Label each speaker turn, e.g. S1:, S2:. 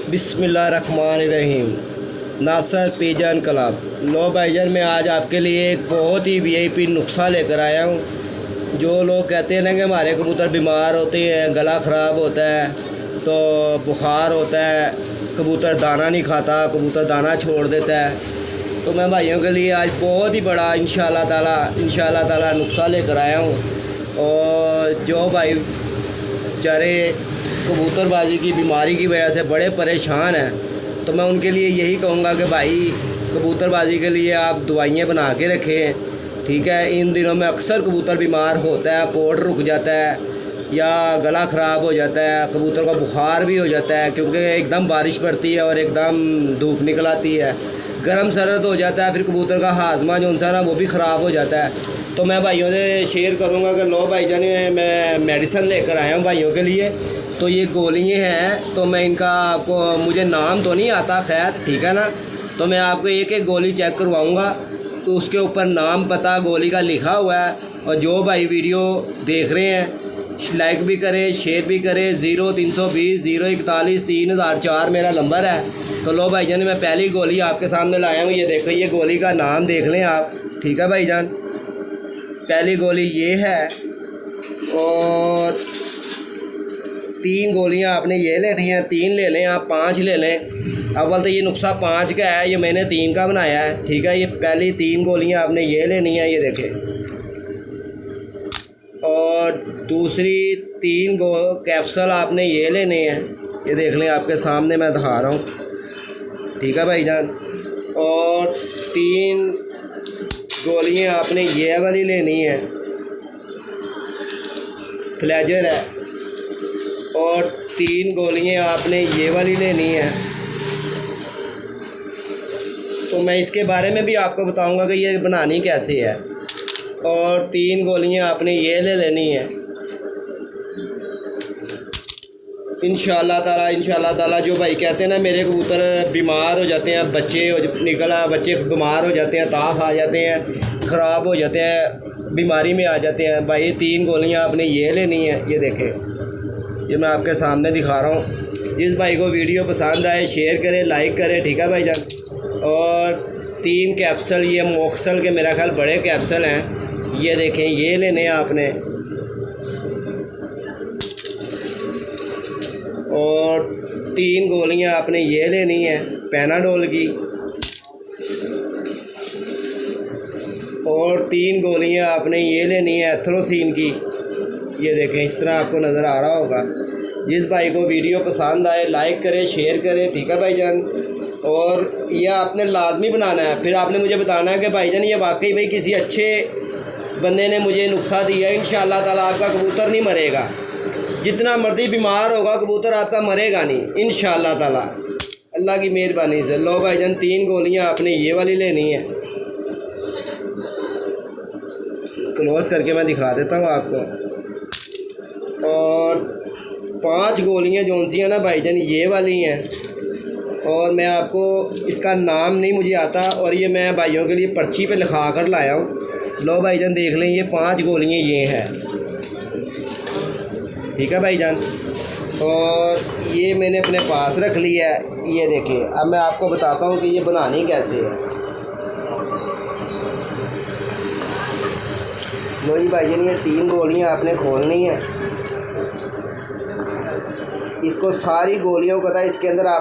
S1: बिस्मिल्लाहिर्रहमानिर्रहीम। नासर pigeon club. लो भाईजान, मैं आज आपके लिए एक बहुत ही वीआईपी नुस्खा लेकर आया हूँ। जो लोग कहते हैं ना कि हमारे कबूतर बीमार होते हैं, गला ख़राब होता है, तो बुखार होता है, कबूतर दाना नहीं खाता, कबूतर दाना छोड़ देता है, तो मैं भाइयों के लिए आज बहुत ही बड़ा इंशाअल्लाह ताला नुस्खा लेकर आया हूँ। और जो भाई बेचारे कबूतरबाजी की बीमारी की वजह से बड़े परेशान हैं, तो मैं उनके लिए यही कहूँगा कि भाई कबूतरबाजी के लिए आप दवाइयाँ बना के रखें। ठीक है, इन दिनों में अक्सर कबूतर बीमार होता है, पोट रुक जाता है या गला ख़राब हो जाता है, कबूतर का बुखार भी हो जाता है, क्योंकि एकदम बारिश पड़ती है और एकदम धूप निकल आती है, गर्म सर्द हो जाता है, फिर कबूतर का हाजमा जो ना वो भी ख़राब हो जाता है। तो मैं भाइयों से शेयर करूँगा कि लो भाईजान, मैं मेडिसन लेकर आया हूँ भाइयों के लिए। तो ये गोलियाँ हैं, तो मैं इनका आपको, मुझे नाम तो नहीं आता, खैर ठीक है ना, तो मैं आपको एक एक गोली चेक करवाऊँगा, तो उसके ऊपर नाम पता गोली का लिखा हुआ है। और जो भाई वीडियो देख रहे हैं लाइक भी करें, शेयर भी करें। 0320 041 3004 मेरा नंबर है। तो लो भाईजान, मैं पहली गोली आपके सामने लाया हूँ। ये देखो, ये गोली का नाम देख लें आप। ठीक है भाईजान, पहली गोली ये है, और 3 गोलियां आपने ये लेनी है। 3 ले लें आप, 5 ले लें। अव्वल तो ये नुस्खा 5 का है, ये मैंने 3 का बनाया है। ठीक है, ये पहली 3 गोलियां आपने ये लेनी है, ये देखें। और दूसरी 3 कैप्सूल आपने ये लेने हैं, ये देख लें, आपके सामने मैं दिखा रहा हूँ। ठीक है भाईजान, और 3 गोलियां आपने ये वाली लेनी है, फ्लेजर है। और 3 गोलियां आपने ये वाली लेनी है। तो मैं इसके बारे में भी आपको बताऊंगा कि ये बनानी कैसे है। और 3 गोलियां आपने ये ले लेनी है। इंशाअल्लाह ताला जो भाई कहते हैं ना मेरे कबूतर बीमार हो जाते हैं, बच्चे बीमार हो जाते हैं, ताफ आ जाते हैं, ख़राब हो जाते हैं, बीमारी में आ जाते हैं, भाई 3 गोलियां आपने ये लेनी है। ये देखें, ये मैं आपके सामने दिखा रहा हूँ। जिस भाई को वीडियो पसंद आए शेयर करें, लाइक करें। ठीक है भाईजान, और 3 कैप्सूल ये मोक्सल के मेरा ख्याल बड़े कैप्सूल हैं, ये देखें, ये लेने हैं आपने। और 3 गोलियां आपने ये लेनी है पैनाडोल की। और 3 गोलियां आपने ये लेनी है एथ्रोसिन की। ये देखें, इस तरह आपको नज़र आ रहा होगा। जिस भाई को वीडियो पसंद आए लाइक करें, शेयर करें। ठीक है भाईजान, और यह आपने लाजमी बनाना है। फिर आपने मुझे बताना है कि भाईजान ये वाकई भाई किसी अच्छे बंदे ने मुझे नुस्खा दिया। इंशाअल्लाह ताला आपका कबूतर नहीं मरेगा, जितना मर्जी बीमार होगा कबूतर आपका मरेगा नहीं इंशाअल्लाह ताला, अल्लाह की मेहरबानी से। लो भाईजान, 3 गोलियां आपने ये वाली लेनी है। क्लोज करके मैं दिखा देता हूँ आपको। और 5 गोलियां जोन सी हैं ना भाईजान, ये वाली हैं। और मैं आपको इसका नाम नहीं मुझे आता, और ये मैं भाइयों के लिए पर्ची पे लिखा कर लाया हूँ। लो भाईजान देख लें, ये 5 गोलियां ये हैं। ठीक है भाईजान, और ये मैंने अपने पास रख लिया है। ये देखिए, अब मैं आपको बताता हूँ कि ये बनानी कैसे है। लो जी भाईजान, ये 3 गोलियां आपने खोलनी है। इसको सारी गोलियों को था इसके अंदर